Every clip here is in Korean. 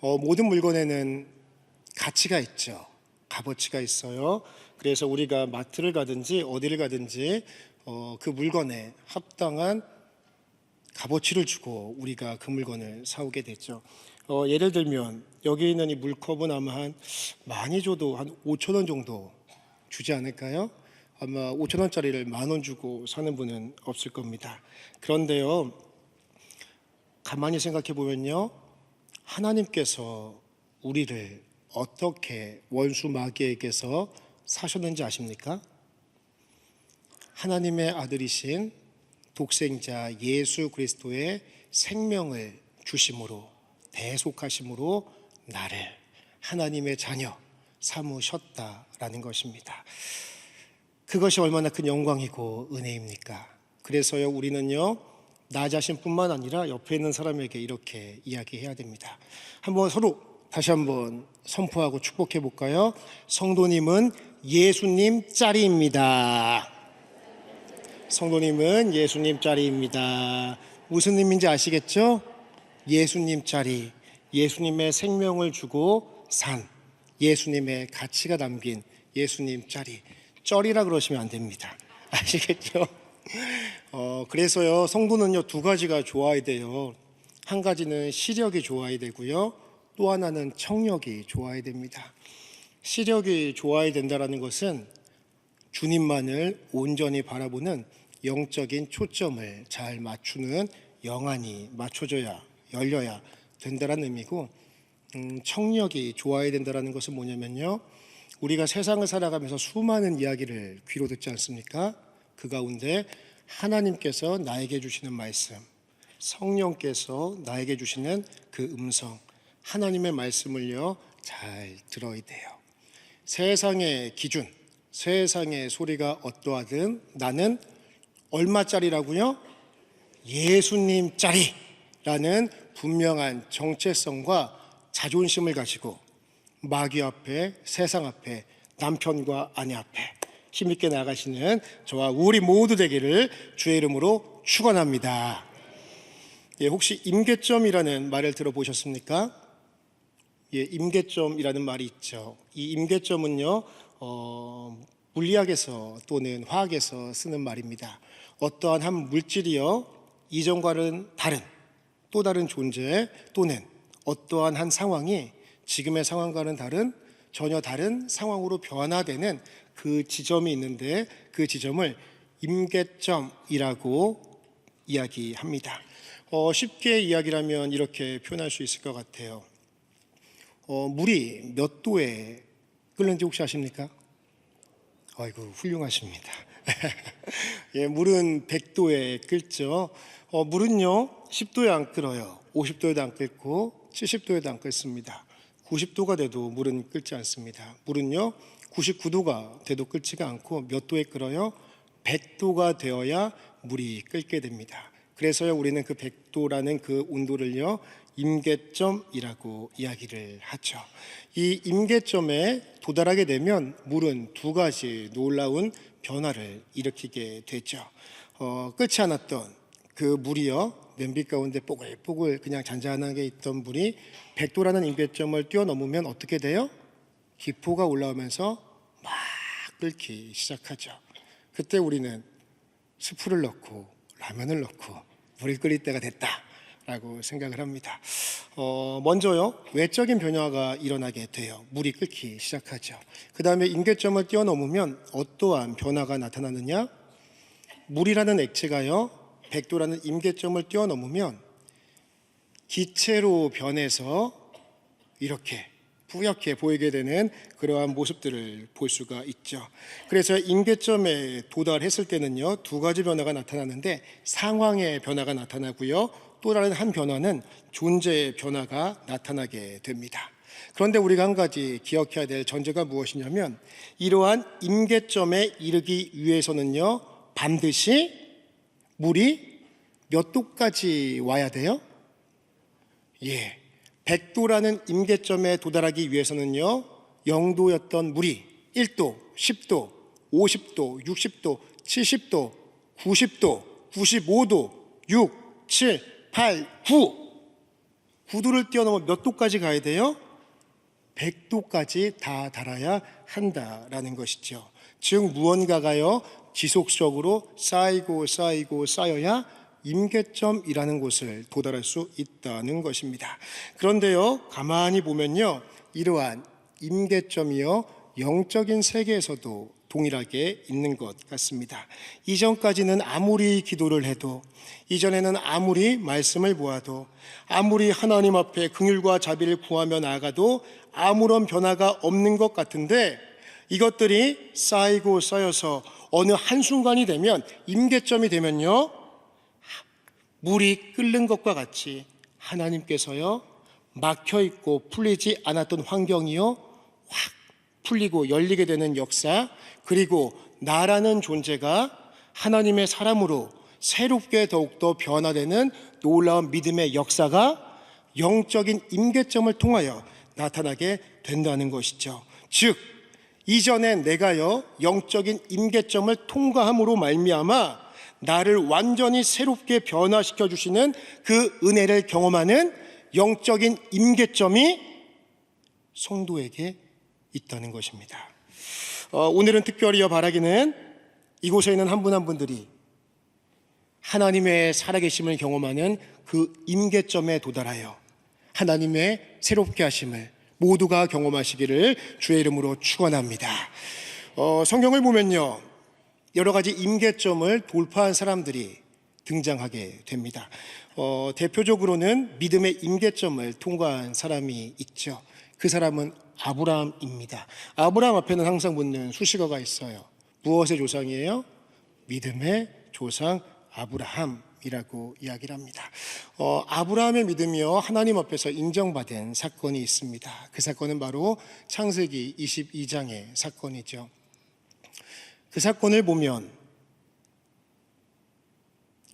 모든 물건에는 가치가 있죠. 값어치가 있어요. 그래서 우리가 마트를 가든지 어디를 가든지 그 물건에 합당한 값어치를 주고 우리가 그 물건을 사오게 되죠. 예를 들면 여기 있는 이 물컵은 아마 한 많이 줘도 한 5천 원 정도 주지 않을까요? 아마 5천 원짜리를 10,000원 주고 사는 분은 없을 겁니다. 그런데요, 가만히 생각해 보면요, 하나님께서 우리를 어떻게 원수 마귀에게서 사셨는지 아십니까? 하나님의 아들이신 독생자 예수 그리스도의 생명을 주심으로, 대속하심으로 나를 하나님의 자녀 삼으셨다라는 것입니다. 그것이 얼마나 큰 영광이고 은혜입니까? 그래서요, 우리는요, 나 자신뿐만 아니라 옆에 있는 사람에게 이렇게 이야기해야 됩니다. 한번 서로 다시 한번 선포하고 축복해 볼까요? 성도님은 예수님 짤입니다. 성도님은 예수님 짤입니다. 무슨 의미인지 아시겠죠? 예수님 짤이, 예수님의 생명을 주고 산 예수님의 가치가 담긴 예수님 짤이, 쩔이라 그러시면 안 됩니다. 아시겠죠? 그래서요, 성도는요, 두 가지가 좋아야 돼요. 한 가지는 시력이 좋아야 되고요, 또 하나는 청력이 좋아야 됩니다. 시력이 좋아야 된다는 것은 주님만을 온전히 바라보는 영적인 초점을 잘 맞추는 영안이 맞춰져야, 열려야 된다는 의미고, 청력이 좋아야 된다는 것은 뭐냐면요, 우리가 세상을 살아가면서 수많은 이야기를 귀로 듣지 않습니까? 그 가운데 하나님께서 나에게 주시는 말씀, 성령께서 나에게 주시는 그 음성, 하나님의 말씀을요, 잘 들어야 돼요. 세상의 기준, 세상의 소리가 어떠하든 나는 얼마짜리라고요? 예수님짜리라는 분명한 정체성과 자존심을 가지고 마귀 앞에, 세상 앞에, 남편과 아내 앞에 힘있게 나가시는 저와 우리 모두 되기를 주의 이름으로 축원합니다. 혹시 임계점이라는 말을 들어보셨습니까? 임계점이라는 말이 있죠. 이 임계점은요, 물리학에서 또는 화학에서 쓰는 말입니다. 어떠한 한 물질이요, 이전과는 다른, 또 다른 존재 또는 어떠한 한 상황이 지금의 상황과는 다른, 전혀 다른 상황으로 변화되는 그 지점이 있는데, 그 지점을 임계점이라고 이야기합니다. 쉽게 이야기라면 이렇게 표현할 수 있을 것 같아요. 물이 몇 도에 끓는지 혹시 아십니까? 아이고, 훌륭하십니다. 물은 100도에 끓죠. 물은요, 10도에 안 끓어요. 50도에도 안 끓고 70도에도 안 끓습니다. 90도가 돼도 물은 끓지 않습니다. 물은요, 99도가 돼도 끓지가 않고 몇 도에 끓어요? 100도가 되어야 물이 끓게 됩니다. 그래서요, 우리는 그 100도라는 그 온도를요, 임계점이라고 이야기를 하죠. 이 임계점에 도달하게 되면 물은 두 가지 놀라운 변화를 일으키게 되죠. 끓지 않았던 그 물이요, 냄비 가운데 뽀글뽀글 그냥 잔잔하게 있던 물이 100도라는 임계점을 뛰어넘으면 어떻게 돼요? 기포가 올라오면서 막 끓기 시작하죠. 그때 우리는 스프를 넣고 라면을 넣고 물이 끓일 때가 됐다라고 생각을 합니다. 먼저요, 외적인 변화가 일어나게 돼요. 물이 끓기 시작하죠. 그 다음에 임계점을 뛰어넘으면 어떠한 변화가 나타나느냐? 물이라는 액체가요, 100도라는 임계점을 뛰어넘으면 기체로 변해서 이렇게 뿌옇게 보이게 되는 그러한 모습들을 볼 수가 있죠. 그래서 임계점에 도달했을 때는요, 두 가지 변화가 나타나는데 상황의 변화가 나타나고요, 또 다른 한 변화는 존재의 변화가 나타나게 됩니다. 그런데 우리가 한 가지 기억해야 될 전제가 무엇이냐면, 이러한 임계점에 이르기 위해서는요, 반드시 물이 몇 도까지 와야 돼요? 100도라는 임계점에 도달하기 위해서는요, 0도였던 물이 1도, 10도, 50도, 60도, 70도, 90도, 95도, 6, 7, 8, 9 9도를 뛰어넘어 몇 도까지 가야 돼요? 100도까지 다 달아야 한다라는 것이죠. 즉 무언가가요 지속적으로 쌓이고 쌓여야 임계점이라는 곳을 도달할 수 있다는 것입니다. 그런데요 가만히 보면요 이러한 임계점이요 영적인 세계에서도 동일하게 있는 것 같습니다. 이전까지는 아무리 기도를 해도, 이전에는 아무리 말씀을 보아도, 아무리 하나님 앞에 긍휼과 자비를 구하며 나아가도 아무런 변화가 없는 것 같은데, 이것들이 쌓이고 쌓여서 어느 한순간이 되면, 임계점이 되면요 물이 끓는 것과 같이 하나님께서요 막혀있고 풀리지 않았던 환경이요 확 풀리고 열리게 되는 역사, 그리고 나라는 존재가 하나님의 사람으로 새롭게 더욱더 변화되는 놀라운 믿음의 역사가 영적인 임계점을 통하여 나타나게 된다는 것이죠. 즉 이전에 내가요 영적인 임계점을 통과함으로 말미암아 나를 완전히 새롭게 변화시켜 주시는 그 은혜를 경험하는 영적인 임계점이 성도에게 있다는 것입니다. 오늘은 특별히 바라기는 이곳에 있는 한 분 한 분들이 하나님의 살아계심을 경험하는 그 임계점에 도달하여 하나님의 새롭게 하심을 모두가 경험하시기를 주의 이름으로 축원합니다. 성경을 보면요 여러 가지 임계점을 돌파한 사람들이 등장하게 됩니다. 대표적으로는 믿음의 임계점을 통과한 사람이 있죠. 그 사람은 아브라함입니다. 아브라함 앞에는 항상 붙는 수식어가 있어요. 무엇의 조상이에요? 믿음의 조상 아브라함이라고 이야기를 합니다. 아브라함의 믿음이요 하나님 앞에서 인정받은 사건이 있습니다. 그 사건은 바로 창세기 22장의 사건이죠. 그 사건을 보면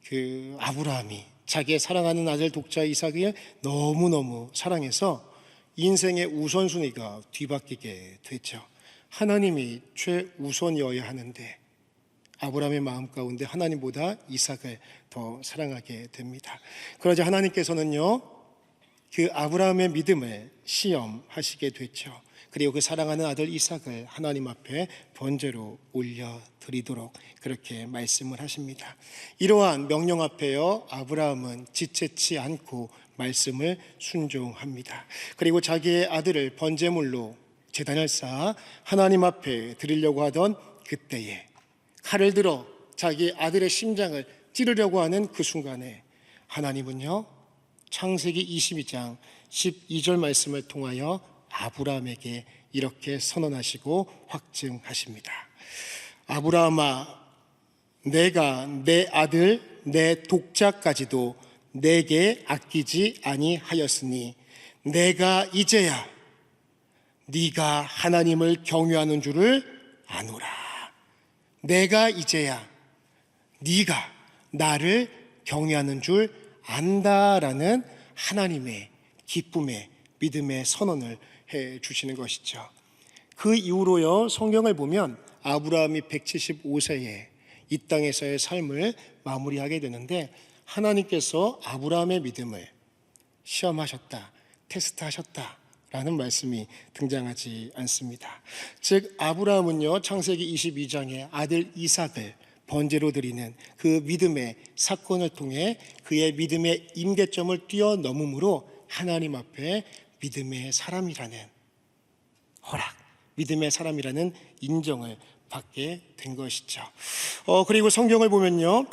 그 아브라함이 자기의 사랑하는 아들 독자 이삭을 너무너무 사랑해서 인생의 우선순위가 뒤바뀌게 됐죠. 하나님이 최우선이어야 하는데 아브라함의 마음 가운데 하나님보다 이삭을 더 사랑하게 됩니다. 그러자 하나님께서는요 그 아브라함의 믿음을 시험하시게 됐죠. 그리고 그 사랑하는 아들 이삭을 하나님 앞에 번제로 올려드리도록 그렇게 말씀을 하십니다. 이러한 명령 앞에요 아브라함은 지체치 않고 말씀을 순종합니다. 그리고 자기의 아들을 번제물로 제단을 쌓아 하나님 앞에 드리려고 하던 그때에 칼을 들어 자기 아들의 심장을 찌르려고 하는 그 순간에 하나님은요 창세기 22장 12절 말씀을 통하여 아브라함에게 이렇게 선언하시고 확증하십니다. 아브라함아, 내가 내 아들 내 독자까지도 내게 아끼지 아니하였으니 내가 이제야 네가 하나님을 경외하는 줄을 아노라. 내가 이제야 네가 나를 경외하는 줄 안다라는 하나님의 기쁨의 믿음의 선언을 해 주시는 것이죠. 그 이후로요 성경을 보면 아브라함이 175세에 이 땅에서의 삶을 마무리하게 되는데 하나님께서 아브라함의 믿음을 시험하셨다, 테스트하셨다라는 말씀이 등장하지 않습니다. 즉 아브라함은요 창세기 22장에 아들 이삭을 번제로 드리는 그 믿음의 사건을 통해 그의 믿음의 임계점을 뛰어넘음으로 하나님 앞에 믿음의 사람이라는 허락, 믿음의 사람이라는 인정을 받게 된 것이죠. 그리고 성경을 보면요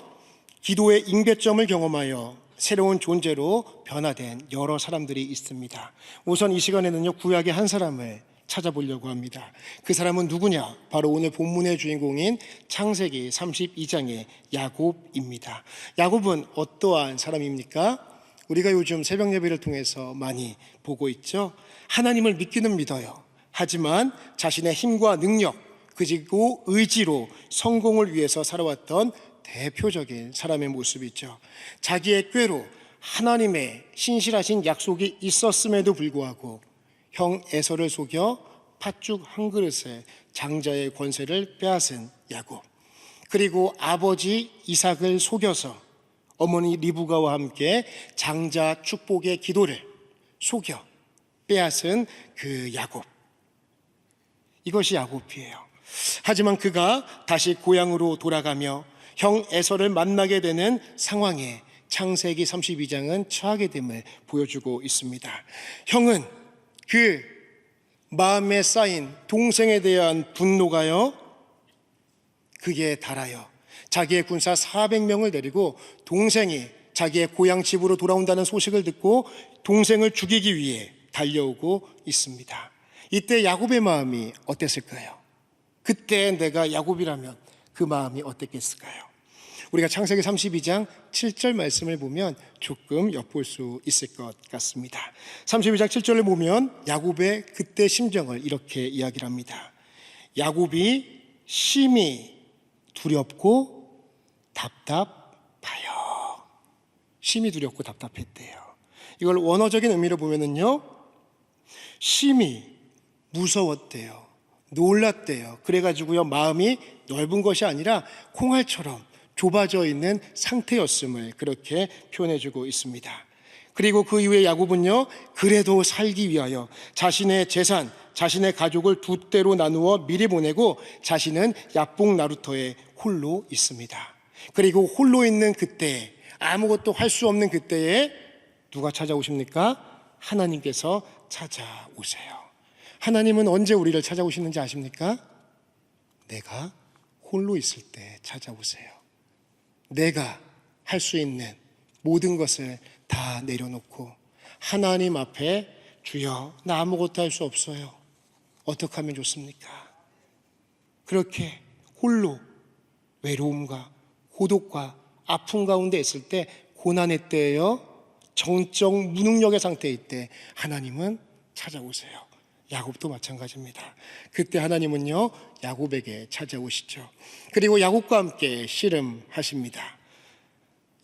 기도의 임계점을 경험하여 새로운 존재로 변화된 여러 사람들이 있습니다. 우선 이 시간에는요 구약의 한 사람을 찾아보려고 합니다. 그 사람은 누구냐? 바로 오늘 본문의 주인공인 창세기 32장의 야곱입니다. 야곱은 어떠한 사람입니까? 우리가 요즘 새벽 예배를 통해서 많이 보고 있죠. 하나님을 믿기는 믿어요. 하지만 자신의 힘과 능력 그리고 의지로 성공을 위해서 살아왔던 대표적인 사람의 모습이죠. 자기의 꾀로 하나님의 신실하신 약속이 있었음에도 불구하고 형 에서를 속여 팥죽 한 그릇에 장자의 권세를 빼앗은 야곱, 그리고 아버지 이삭을 속여서 어머니 리브가와 함께 장자 축복의 기도를 속여 빼앗은 그 야곱, 이것이 야곱이에요. 하지만 그가 다시 고향으로 돌아가며 형 에서를 만나게 되는 상황에 창세기 32장은 처하게 됨을 보여주고 있습니다. 형은 그 마음에 쌓인 동생에 대한 분노가요, 그게 달아요. 자기의 군사 400명을 데리고 동생이 자기의 고향 집으로 돌아온다는 소식을 듣고 동생을 죽이기 위해 달려오고 있습니다. 이때 야곱의 마음이 어땠을까요? 그때 내가 야곱이라면 그 마음이 어땠겠을까요? 우리가 창세기 32장 7절 말씀을 보면 조금 엿볼 수 있을 것 같습니다. 32장 7절을 보면 야곱의 그때 심정을 이렇게 이야기를 합니다. 야곱이 심히 두렵고 답답하여. 심히 두렵고 답답했대요. 이걸 원어적인 의미로 보면은요, 심히 무서웠대요. 놀랐대요. 그래가지고요, 마음이 넓은 것이 아니라 콩알처럼 좁아져 있는 상태였음을 그렇게 표현해주고 있습니다. 그리고 그 이후에 야곱은요, 그래도 살기 위하여 자신의 재산, 자신의 가족을 두 때로 나누어 미리 보내고 자신은 야복 나루터에 홀로 있습니다. 그리고 홀로 있는 그때, 아무것도 할 수 없는 그때에 누가 찾아오십니까? 하나님께서 찾아오세요. 하나님은 언제 우리를 찾아오시는지 아십니까? 내가 홀로 있을 때 찾아오세요. 내가 할 수 있는 모든 것을 다 내려놓고 하나님 앞에, 주여, 나 아무것도 할 수 없어요. 어떻게 하면 좋습니까? 그렇게 홀로 외로움과 고독과 아픔 가운데 있을 때, 고난의 때에요, 정적 무능력의 상태일 때 하나님은 찾아오세요. 야곱도 마찬가지입니다. 그때 하나님은요, 야곱에게 찾아오시죠. 그리고 야곱과 함께 씨름하십니다.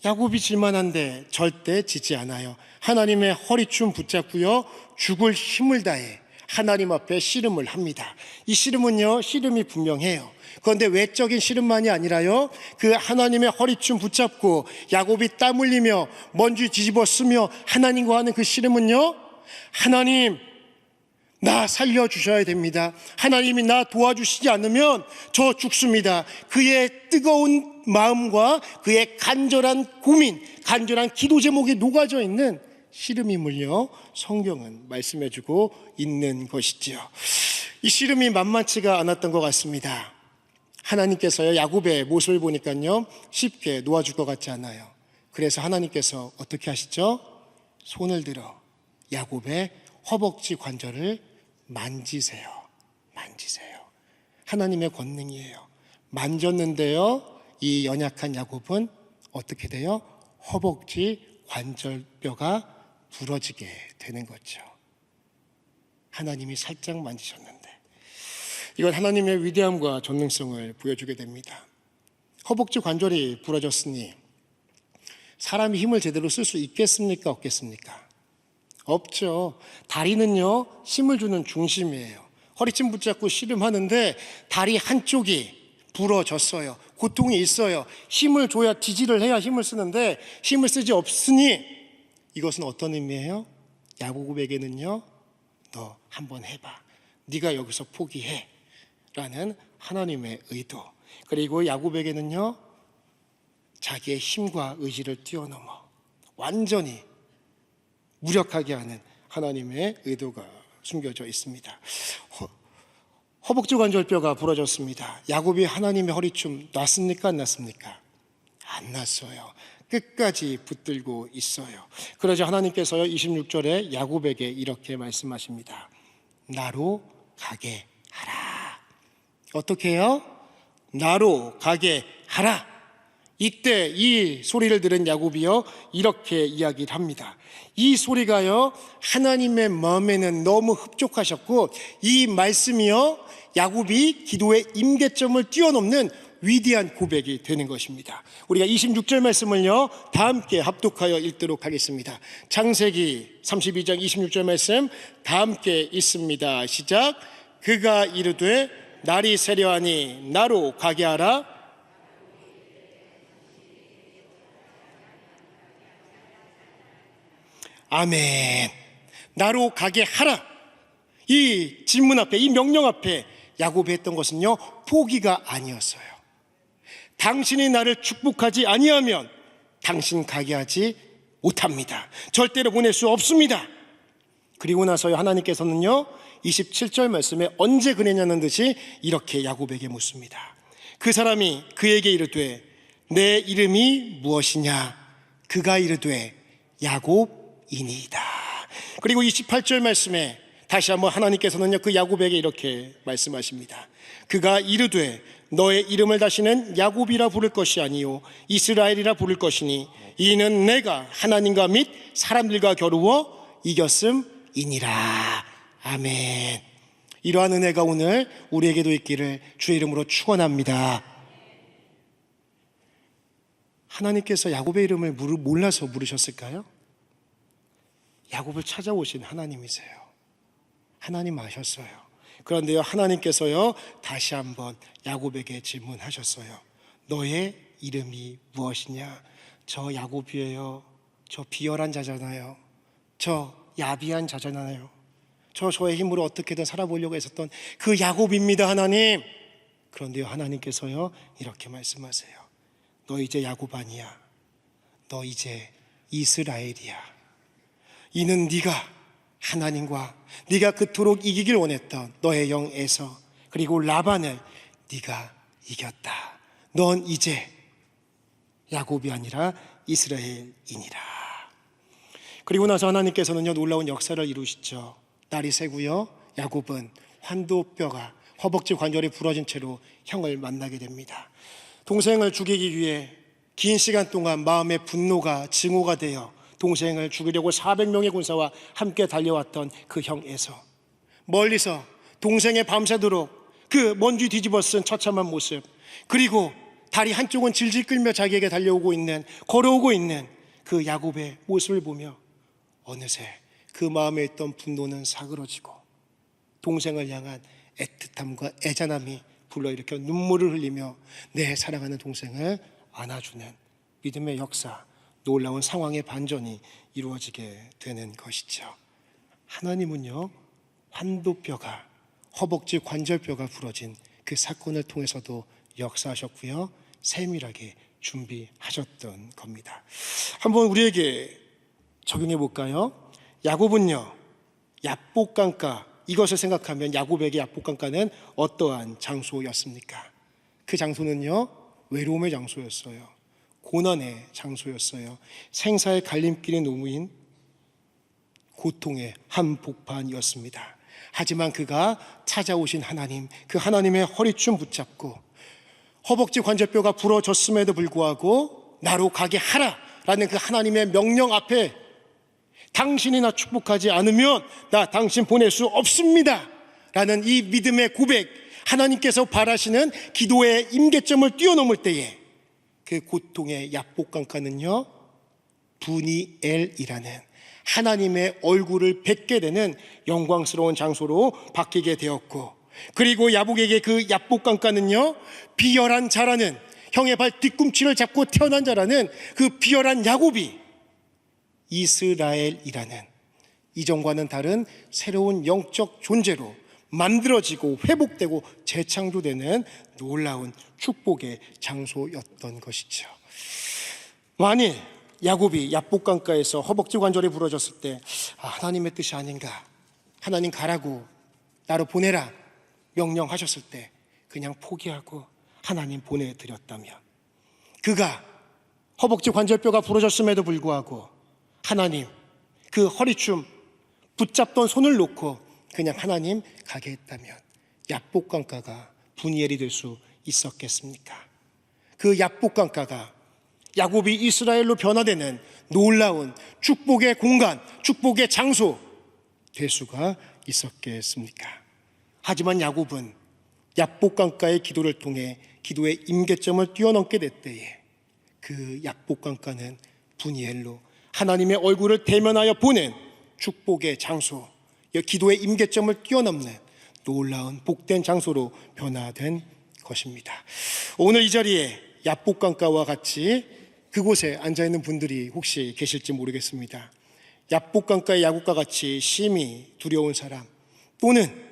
야곱이 질만한데 절대 지지 않아요. 하나님의 허리춤 붙잡고요, 죽을 힘을 다해 하나님 앞에 씨름을 합니다. 이 씨름은요, 씨름이 분명해요. 그런데 외적인 씨름만이 아니라요, 그 하나님의 허리춤 붙잡고 야곱이 땀 흘리며 먼지 뒤집어 쓰며 하나님과 하는 그 씨름은요, 하나님, 나 살려주셔야 됩니다. 하나님이 나 도와주시지 않으면 저 죽습니다. 그의 뜨거운 마음과 그의 간절한 고민, 간절한 기도 제목이 녹아져 있는 씨름임을요, 성경은 말씀해주고 있는 것이지요. 이 씨름이 만만치가 않았던 것 같습니다. 하나님께서요, 야곱의 모습을 보니까요, 쉽게 놓아줄 것 같지 않아요. 그래서 하나님께서 어떻게 하시죠? 손을 들어 야곱의 허벅지 관절을 만지세요. 만지세요. 하나님의 권능이에요. 만졌는데요, 이 연약한 야곱은 어떻게 돼요? 허벅지 관절뼈가 부러지게 되는 거죠. 하나님이 살짝 만지셨는데, 이건 하나님의 위대함과 전능성을 보여주게 됩니다. 허벅지 관절이 부러졌으니 사람이 힘을 제대로 쓸 수 있겠습니까? 없겠습니까? 없죠. 다리는요, 힘을 주는 중심이에요. 허리춤 붙잡고 씨름하는데 다리 한쪽이 부러졌어요. 고통이 있어요. 힘을 줘야, 지지를 해야 힘을 쓰는데 힘을 쓰지 없으니, 이것은 어떤 의미예요? 야곱에게는요, 너 한번 해봐, 네가 여기서 포기해 라는 하나님의 의도. 그리고 야곱에게는요, 자기의 힘과 의지를 뛰어넘어 완전히 무력하게 하는 하나님의 의도가 숨겨져 있습니다. 허벅지 관절뼈가 부러졌습니다. 야곱이 하나님의 허리춤 놨습니까? 안 놨습니까? 안 놨어요. 끝까지 붙들고 있어요. 그러자 하나님께서요, 26절에 야곱에게 이렇게 말씀하십니다. 나로 가게 하라. 어떻게 해요? 나로 가게 하라. 이때 이 소리를 들은 야곱이요, 이렇게 이야기를 합니다. 이 소리가요, 하나님의 마음에는 너무 흡족하셨고, 이 말씀이요, 야곱이 기도의 임계점을 뛰어넘는 위대한 고백이 되는 것입니다. 우리가 26절 말씀을요, 다 함께 합독하여 읽도록 하겠습니다. 창세기 32장 26절 말씀 다 함께 읽습니다. 시작. 그가 이르되 날이 세려하니 나로 가게 하라. 아멘. 나로 가게 하라. 이 질문 앞에, 이 명령 앞에 야곱이 했던 것은요, 포기가 아니었어요. 당신이 나를 축복하지 아니하면 당신 가게 하지 못합니다. 절대로 보낼 수 없습니다. 그리고 나서요, 하나님께서는요 27절 말씀에 언제 그랬냐는 듯이 이렇게 야곱에게 묻습니다. 그 사람이 그에게 이르되 내 이름이 무엇이냐? 그가 이르되 야곱이니이다. 그리고 28절 말씀에 다시 한번 하나님께서는요 그 야곱에게 이렇게 말씀하십니다. 그가 이르되 너의 이름을 다시는 야곱이라 부를 것이 아니요 이스라엘이라 부를 것이니 이는 내가 하나님과 및 사람들과 겨루어 이겼음이니라. 아멘. 이러한 은혜가 오늘 우리에게도 있기를 주의 이름으로 축원합니다. 하나님께서 야곱의 이름을 몰라서 물으셨을까요? 야곱을 찾아오신 하나님이세요. 하나님 아셨어요. 그런데요, 하나님께서요 다시 한번 야곱에게 질문하셨어요. 너의 이름이 무엇이냐? 저 야곱이에요. 저 비열한 자잖아요. 저 야비한 자잖아요. 저의 힘으로 어떻게든 살아보려고 했었던 그 야곱입니다, 하나님. 그런데요, 하나님께서요 이렇게 말씀하세요. 너 이제 야곱 아니야. 너 이제 이스라엘이야. 이는 네가 하나님과 네가 그토록 이기길 원했던 너의 영 에서 그리고 라반을 네가 이겼다. 넌 이제 야곱이 아니라 이스라엘이니라. 그리고 나서 하나님께서는요 놀라운 역사를 이루시죠. 날이 새고요, 야곱은 환도뼈가 허벅지 관절이 부러진 채로 형을 만나게 됩니다. 동생을 죽이기 위해 긴 시간 동안 마음의 분노가 증오가 되어 동생을 죽이려고 400명의 군사와 함께 달려왔던 그 형 에서 멀리서 동생의 밤새도록 그 먼지 뒤집어 쓴 처참한 모습, 그리고 다리 한쪽은 질질 끌며 자기에게 달려오고 있는, 걸어오고 있는 그 야곱의 모습을 보며 어느새 그 마음에 있던 분노는 사그러지고 동생을 향한 애틋함과 애잔함이 불러일으켜 눈물을 흘리며 내 사랑하는 동생을 안아주는 믿음의 역사, 놀라운 상황의 반전이 이루어지게 되는 것이죠. 하나님은요 환도뼈가, 허벅지 관절뼈가 부러진 그 사건을 통해서도 역사하셨고요 세밀하게 준비하셨던 겁니다. 한번 우리에게 적용해 볼까요? 야곱은요 야복강가, 이것을 생각하면 야곱에게 야복강가는 어떠한 장소였습니까? 그 장소는요 외로움의 장소였어요. 고난의 장소였어요. 생사의 갈림길에 놓인 고통의 한복판이었습니다. 하지만 그가 찾아오신 하나님, 그 하나님의 허리춤 붙잡고 허벅지 관절뼈가 부러졌음에도 불구하고 나로 가게 하라라는 그 하나님의 명령 앞에 당신이 나 축복하지 않으면 나 당신 보낼 수 없습니다 라는 이 믿음의 고백, 하나님께서 바라시는 기도의 임계점을 뛰어넘을 때에 그 고통의 야복강가는요 부니엘이라는 하나님의 얼굴을 뵙게 되는 영광스러운 장소로 바뀌게 되었고, 그리고 야복에게 그 야복강가는요 비열한 자라는, 형의 발 뒤꿈치를 잡고 태어난 자라는 그 비열한 야곱이 이스라엘이라는 이전과는 다른 새로운 영적 존재로 만들어지고 회복되고 재창조되는 놀라운 축복의 장소였던 것이죠. 만일 야곱이 야복강가에서 허벅지 관절이 부러졌을 때 하나님의 뜻이 아닌가, 하나님 가라고, 나로 보내라 명령하셨을 때 그냥 포기하고 하나님 보내드렸다면, 그가 허벅지 관절뼈가 부러졌음에도 불구하고 하나님 그 허리춤 붙잡던 손을 놓고 그냥 하나님 가게 했다면 야복강가가 분이엘이 될 수 있었겠습니까? 그 야복강가가 야곱이 이스라엘로 변화되는 놀라운 축복의 공간, 축복의 장소 될 수가 있었겠습니까? 하지만 야곱은 야복강가의 기도를 통해 기도의 임계점을 뛰어넘게 될 때에 그 야복강가는 분이엘로 하나님의 얼굴을 대면하여 보는 축복의 장소, 기도의 임계점을 뛰어넘는 놀라운 복된 장소로 변화된 것입니다. 오늘 이 자리에 야복강가와 같이 그곳에 앉아있는 분들이 혹시 계실지 모르겠습니다. 야복강가의 야곱과 같이 심히 두려운 사람, 또는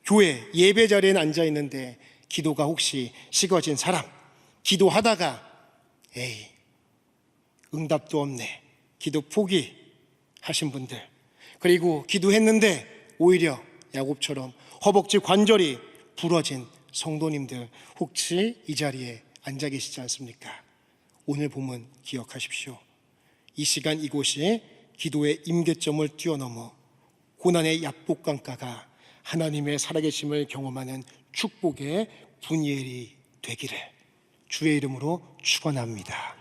교회 예배 자리에 앉아 있는데 기도가 혹시 식어진 사람, 기도하다가 에이 응답도 없네, 기도 포기하신 분들, 그리고 기도했는데 오히려 야곱처럼 허벅지 관절이 부러진 성도님들, 혹시 이 자리에 앉아 계시지 않습니까? 오늘 본문 기억하십시오. 이 시간 이곳이 기도의 임계점을 뛰어넘어 고난의 야복강가가 하나님의 살아계심을 경험하는 축복의 분이엘이 되기를 주의 이름으로 축원합니다.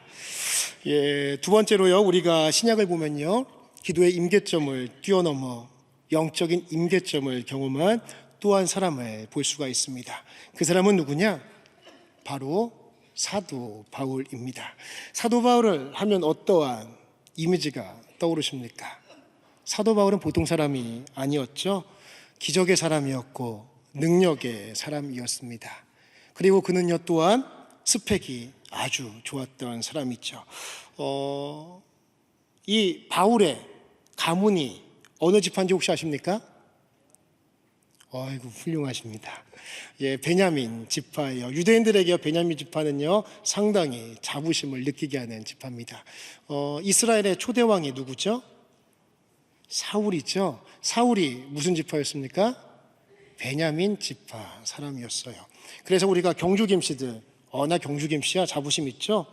두 번째로요, 우리가 신약을 보면요, 기도의 임계점을 뛰어넘어 영적인 임계점을 경험한 또 한 사람을 볼 수가 있습니다. 그 사람은 누구냐? 바로 사도 바울입니다. 사도 바울을 하면 어떠한 이미지가 떠오르십니까? 사도 바울은 보통 사람이 아니었죠. 기적의 사람이었고 능력의 사람이었습니다. 그리고 그는요 또한 스펙이 아주 좋았던 사람이죠. 이 바울의 가문이 어느 지파인지 혹시 아십니까? 아이고 훌륭하십니다. 베냐민 지파예요. 유대인들에게 베냐민 지파는요 상당히 자부심을 느끼게 하는 지파입니다. 이스라엘의 초대 왕이 누구죠? 사울이죠. 사울이 무슨 지파였습니까? 베냐민 지파 사람이었어요. 그래서 우리가 경주김씨들, 나 경주김씨야, 자부심 있죠?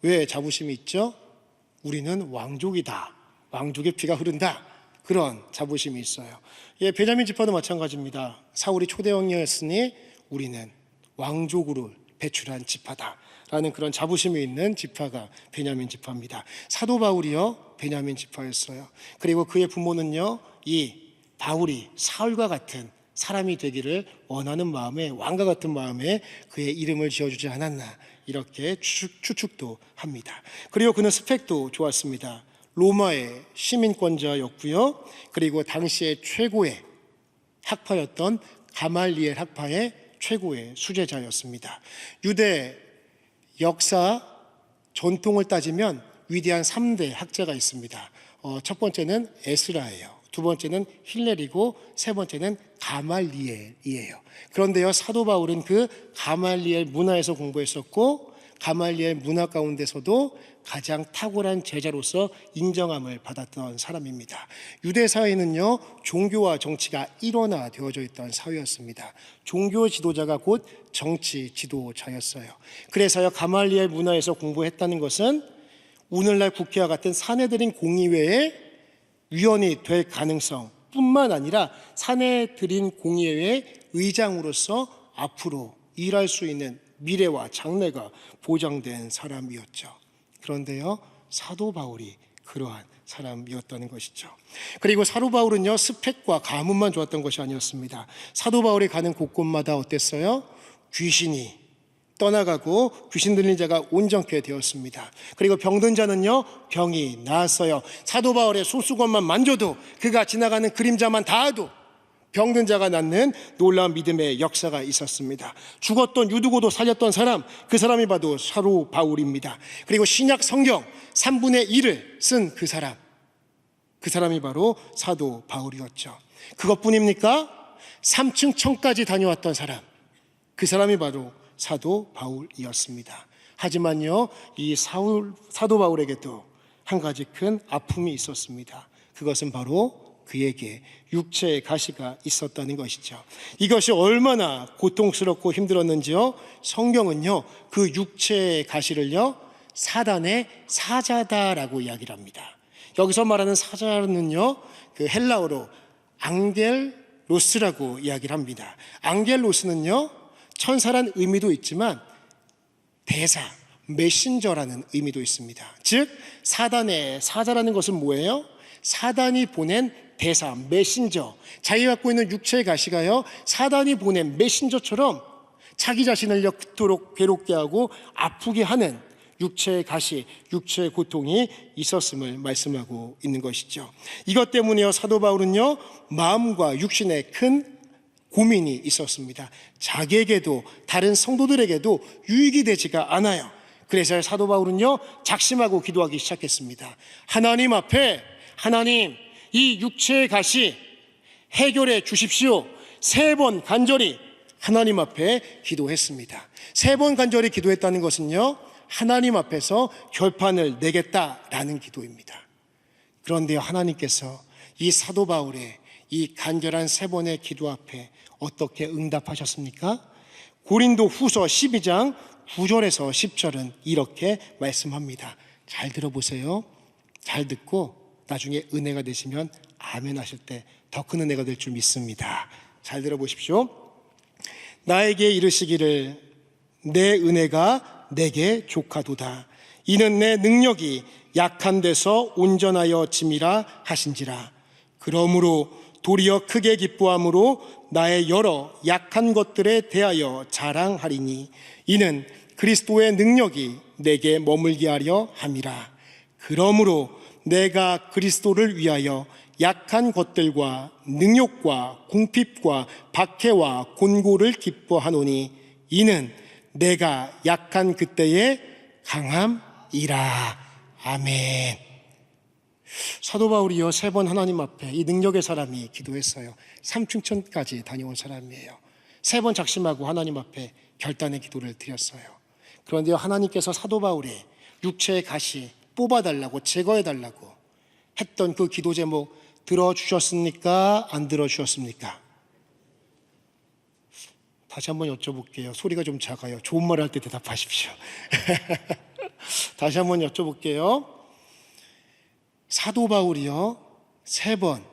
왜 자부심이 있죠? 우리는 왕족이다, 왕족의 피가 흐른다, 그런 자부심이 있어요. 베냐민 지파도 마찬가지입니다. 사울이 초대왕이었으니 우리는 왕족으로 배출한 지파다 라는 그런 자부심이 있는 지파가 베냐민 지파입니다. 사도 바울이요 베냐민 지파였어요. 그리고 그의 부모는요 이 바울이 사울과 같은 사람이 되기를 원하는 마음에, 왕과 같은 마음에 그의 이름을 지어주지 않았나, 이렇게 추측도 합니다. 그리고 그는 스펙도 좋았습니다. 로마의 시민권자였고요, 그리고 당시의 최고의 학파였던 가말리엘 학파의 최고의 수제자였습니다. 유대 역사 전통을 따지면 위대한 3대 학자가 있습니다. 첫 번째는 에스라예요. 두 번째는 힐렐이고 세 번째는 가말리엘이에요. 그런데요 사도 바울은 그 가말리엘 문화에서 공부했었고, 가말리엘 문화 가운데서도 가장 탁월한 제자로서 인정함을 받았던 사람입니다. 유대 사회는요 종교와 정치가 일원화되어져 있던 사회였습니다. 종교 지도자가 곧 정치 지도자였어요. 그래서요 가말리엘 문화에서 공부했다는 것은 오늘날 국회와 같은 사내들인 공의회의 위원이 될 가능성 뿐만 아니라 사내들인 공의회의 의장으로서 앞으로 일할 수 있는 미래와 장래가 보장된 사람이었죠. 그런데요 사도 바울이 그러한 사람이었다는 것이죠. 그리고 사도 바울은요 스펙과 가문만 좋았던 것이 아니었습니다. 사도 바울이 가는 곳곳마다 어땠어요? 귀신이 떠나가고 귀신 들린 자가 온전케 되었습니다. 그리고 병든 자는요 병이 나았어요. 사도 바울의 손수건만 만져도, 그가 지나가는 그림자만 닿아도 병든 자가 낫는 놀라운 믿음의 역사가 있었습니다. 죽었던 유두고도 살렸던 사람, 그 사람이 바로 사도 바울입니다. 그리고 신약 성경 3분의 1을 쓴 그 사람이 바로 사도 바울이었죠. 그것뿐입니까? 3층 청까지 다녀왔던 사람, 그 사람이 바로 사도 바울이었습니다. 하지만요 이 사도 바울에게도 한 가지 큰 아픔이 있었습니다. 그것은 바로 그에게 육체의 가시가 있었다는 것이죠. 이것이 얼마나 고통스럽고 힘들었는지요, 성경은요 그 육체의 가시를요 사단의 사자다라고 이야기를 합니다. 여기서 말하는 사자는요 그 헬라어로 앙겔로스라고 이야기를 합니다. 앙겔로스는요 천사란 의미도 있지만 대사, 메신저라는 의미도 있습니다. 즉 사단의 사자라는 것은 뭐예요? 사단이 보낸 대사, 메신저, 자기가 갖고 있는 육체의 가시가요 사단이 보낸 메신저처럼 자기 자신을요 그토록 괴롭게 하고 아프게 하는 육체의 가시, 육체의 고통이 있었음을 말씀하고 있는 것이죠. 이것 때문에요 사도 바울은요 마음과 육신에 큰 고민이 있었습니다. 자기에게도 다른 성도들에게도 유익이 되지가 않아요. 그래서 사도 바울은요 작심하고 기도하기 시작했습니다. 하나님 앞에 하나님, 이 육체의 가시 해결해 주십시오. 3번 간절히 하나님 앞에 기도했습니다. 3번 간절히 기도했다는 것은요, 하나님 앞에서 결판을 내겠다라는 기도입니다. 그런데요, 하나님께서 이 사도 바울의 이 간절한 3번의 기도 앞에 어떻게 응답하셨습니까? 고린도 후서 12장 9절에서 10절은 이렇게 말씀합니다. 잘 들어보세요. 잘 듣고 나중에 은혜가 되시면 아멘 하실 때 더 큰 은혜가 될 줄 믿습니다. 잘 들어보십시오. 나에게 이르시기를 내 은혜가 내게 족하도다. 이는 내 능력이 약한 데서 온전하여 짐이라 하신지라. 그러므로 도리어 크게 기뻐함으로 나의 여러 약한 것들에 대하여 자랑하리니 이는 그리스도의 능력이 내게 머물게 하려 함이라. 그러므로 내가 그리스도를 위하여 약한 것들과 능욕과 궁핍과 박해와 곤고를 기뻐하노니 이는 내가 약한 그때의 강함이라. 아멘. 사도 바울이요 3번 하나님 앞에 이 능력의 사람이 기도했어요. 삼층천까지 다녀온 사람이에요. 3번 작심하고 하나님 앞에 결단의 기도를 드렸어요. 그런데 하나님께서 사도 바울의 육체의 가시 뽑아달라고, 제거해달라고 했던 그 기도 제목 들어주셨습니까? 안 들어주셨습니까? 다시 한번 여쭤볼게요. 소리가 좀 작아요. 좋은 말 할 때 대답하십시오. 다시 한번 여쭤볼게요. 사도 바울이요 3번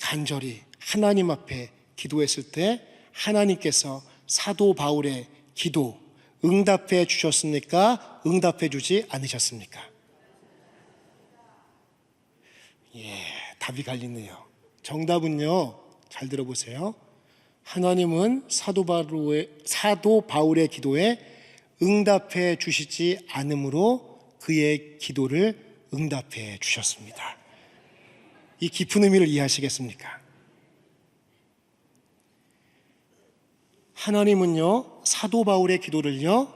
간절히 하나님 앞에 기도했을 때 하나님께서 사도 바울의 기도 응답해 주셨습니까? 응답해 주지 않으셨습니까? 답이 갈리네요. 정답은요, 잘 들어보세요. 하나님은 사도 바울의 기도에 응답해 주시지 않으므로 그의 기도를 응답해 주셨습니다. 이 깊은 의미를 이해하시겠습니까? 하나님은요, 사도 바울의 기도를요,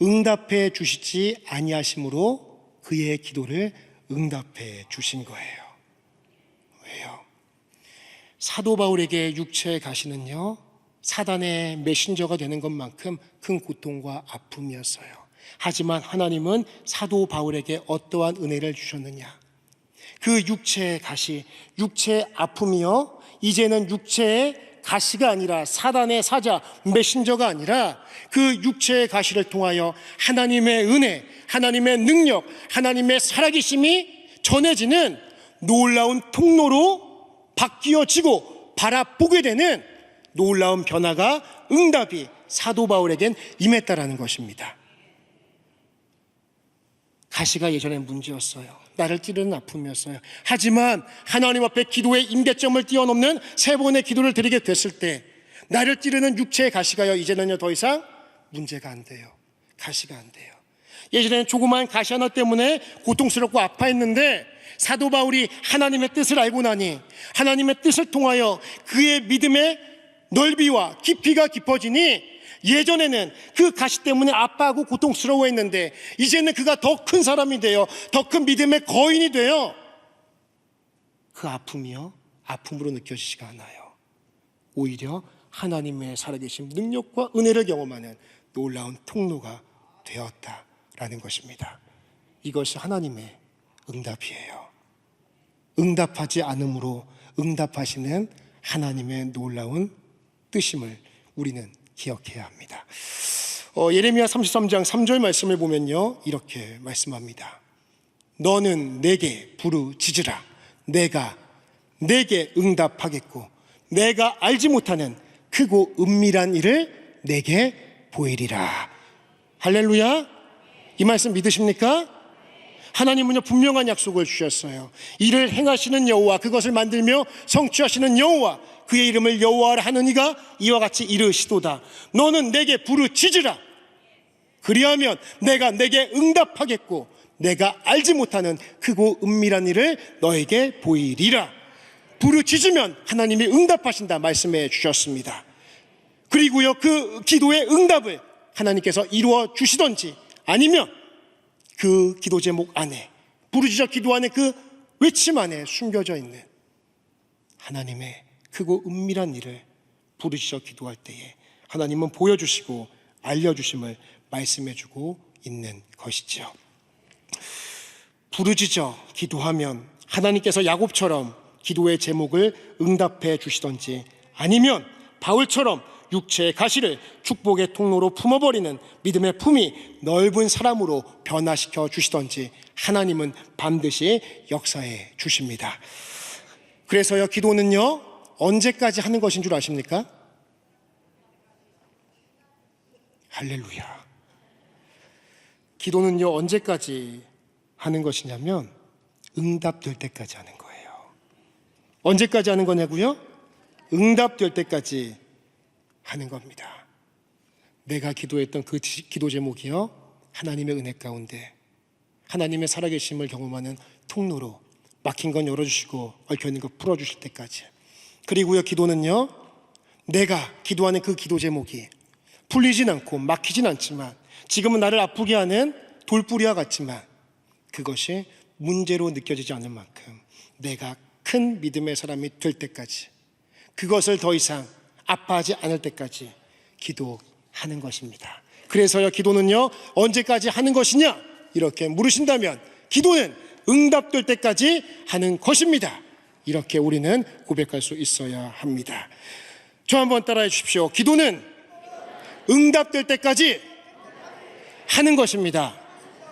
응답해 주시지 아니하심으로 그의 기도를 응답해 주신 거예요. 왜요? 사도 바울에게 육체의 가시는요, 사단의 메신저가 되는 것만큼 큰 고통과 아픔이었어요. 하지만 하나님은 사도 바울에게 어떠한 은혜를 주셨느냐? 그 육체의 가시, 육체의 아픔이요, 이제는 육체의 가시가 아니라 사단의 사자, 메신저가 아니라 그 육체의 가시를 통하여 하나님의 은혜, 하나님의 능력, 하나님의 살아계심이 전해지는 놀라운 통로로 바뀌어지고 바라보게 되는 놀라운 변화가, 응답이 사도 바울에겐 임했다라는 것입니다. 가시가 예전엔 문제였어요. 나를 찌르는 아픔이었어요. 하지만 하나님 앞에 기도의 임계점을 뛰어넘는 3번의 기도를 드리게 됐을 때 나를 찌르는 육체의 가시가요, 이제는요 더 이상 문제가 안 돼요. 가시가 안 돼요. 예전에는 조그마한 가시 하나 때문에 고통스럽고 아파했는데 사도 바울이 하나님의 뜻을 알고 나니 하나님의 뜻을 통하여 그의 믿음의 넓이와 깊이가 깊어지니 예전에는 그 가시 때문에 아파하고 고통스러워했는데 이제는 그가 더 큰 사람이 되어 더 큰 믿음의 거인이 되어 그 아픔이요, 아픔으로 느껴지지가 않아요. 오히려 하나님의 살아계신 능력과 은혜를 경험하는 놀라운 통로가 되었다라는 것입니다. 이것이 하나님의 응답이에요. 응답하지 않으므로 응답하시는 하나님의 놀라운 뜻임을 우리는 기억해야 합니다. 예레미야 33장 3절 말씀을 보면요, 이렇게 말씀합니다. 너는 내게 부르짖으라. 내가 내게 응답하겠고 내가 알지 못하는 크고 은밀한 일을 내게 보이리라. 할렐루야. 이 말씀 믿으십니까? 하나님은요 분명한 약속을 주셨어요. 이를 행하시는 여호와, 그것을 만들며 성취하시는 여호와, 그의 이름을 여호와라 하는 이가 이와 같이 이르시도다. 너는 내게 부르짖으라. 그리하면 내가 내게 응답하겠고 내가 알지 못하는 크고 은밀한 일을 너에게 보이리라. 부르짖으면 하나님이 응답하신다 말씀해 주셨습니다. 그리고요 그 기도의 응답을 하나님께서 이루어 주시던지 아니면 그 기도 제목 안에, 부르짖어 기도하는 그 외침 안에 숨겨져 있는 하나님의 크고 은밀한 일을 부르짖어 기도할 때에 하나님은 보여주시고 알려주심을 말씀해주고 있는 것이죠. 부르짖어 기도하면 하나님께서 야곱처럼 기도의 제목을 응답해 주시던지, 아니면 바울처럼 육체의 가시를 축복의 통로로 품어버리는 믿음의 품이 넓은 사람으로 변화시켜 주시던지 하나님은 반드시 역사해 주십니다. 그래서요, 기도는요 언제까지 하는 것인 줄 아십니까? 할렐루야. 기도는요 언제까지 하는 것이냐면 응답될 때까지 하는 거예요. 언제까지 하는 거냐고요? 응답될 때까지 하는 겁니다. 내가 기도했던 그 기도 제목이요, 하나님의 은혜 가운데 하나님의 살아계심을 경험하는 통로로 막힌 건 열어주시고 얽혀있는 거 풀어주실 때까지. 그리고요, 기도는요, 내가 기도하는 그 기도 제목이 풀리진 않고 막히진 않지만, 지금은 나를 아프게 하는 돌뿌리와 같지만 그것이 문제로 느껴지지 않을 만큼 내가 큰 믿음의 사람이 될 때까지, 그것을 더 이상 아파하지 않을 때까지 기도하는 것입니다. 그래서요, 기도는요 언제까지 하는 것이냐 이렇게 물으신다면 기도는 응답될 때까지 하는 것입니다. 이렇게 우리는 고백할 수 있어야 합니다. 저 한번 따라해 주십시오. 기도는 응답될 때까지 하는 것입니다.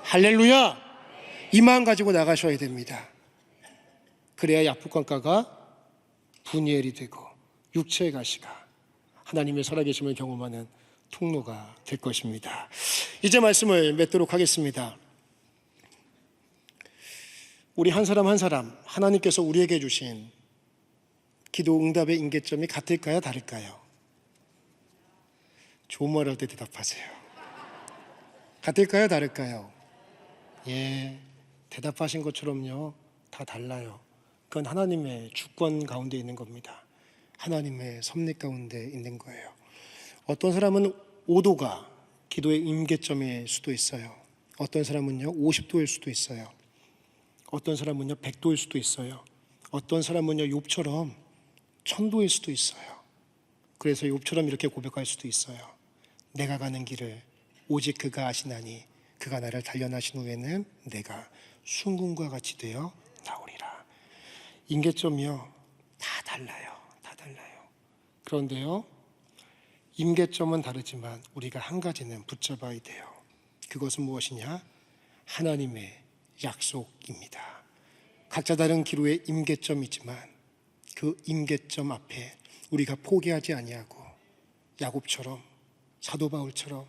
할렐루야. 이 마음 가지고 나가셔야 됩니다. 그래야 야복강가가 분이엘이 되고 육체의 가시가 하나님의 살아계심을 경험하는 통로가 될 것입니다. 이제 말씀을 맺도록 하겠습니다. 우리 한 사람 한 사람 하나님께서 우리에게 주신 기도 응답의 임계점이 같을까요? 다를까요? 좋은 말 할 때 대답하세요. 같을까요? 다를까요? 예, 대답하신 것처럼요 다 달라요. 그건 하나님의 주권 가운데 있는 겁니다. 하나님의 섭리 가운데 있는 거예요. 어떤 사람은 5도가 기도의 임계점일 수도 있어요. 어떤 사람은요 50도일 수도 있어요. 어떤 사람은요 100도일 수도 있어요. 어떤 사람은요 욥처럼 1000도일 수도 있어요. 그래서 욥처럼 이렇게 고백할 수도 있어요. 내가 가는 길을 오직 그가 아시나니 그가 나를 단련하신 후에는 내가 순금과 같이 되어 나오리라. 임계점이요 다 달라요. 다 달라요. 그런데요 임계점은 다르지만 우리가 한 가지는 붙잡아야 돼요. 그것은 무엇이냐? 하나님의 약속입니다. 각자 다른 기도의 임계점이지만 그 임계점 앞에 우리가 포기하지 아니하고 야곱처럼, 사도 바울처럼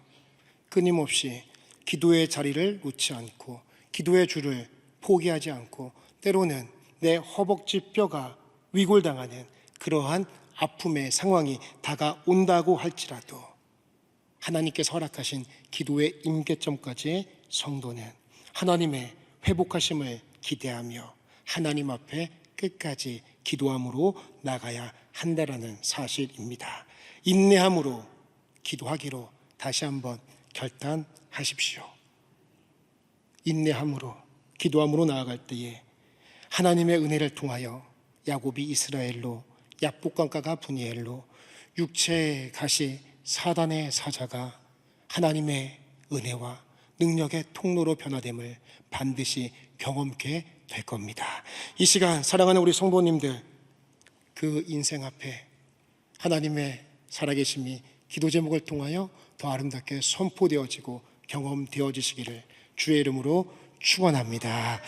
끊임없이 기도의 자리를 놓지 않고 기도의 줄을 포기하지 않고, 때로는 내 허벅지 뼈가 위골당하는 그러한 아픔의 상황이 다가온다고 할지라도 하나님께서 허락하신 기도의 임계점까지 성도는 하나님의 회복하심을 기대하며 하나님 앞에 끝까지 기도함으로 나가야 한다라는 사실입니다. 인내함으로 기도하기로 다시 한번 결단하십시오. 인내함으로 기도함으로 나아갈 때에 하나님의 은혜를 통하여 야곱이 이스라엘로, 야복강가가 분이엘로, 육체의 가시 사단의 사자가 하나님의 은혜와 능력의 통로로 변화됨을 반드시 경험케 될 겁니다. 이 시간 사랑하는 우리 성도님들, 그 인생 앞에 하나님의 살아계심이 기도 제목을 통하여 더 아름답게 선포되어지고 경험되어지시기를 주의 이름으로 축원합니다.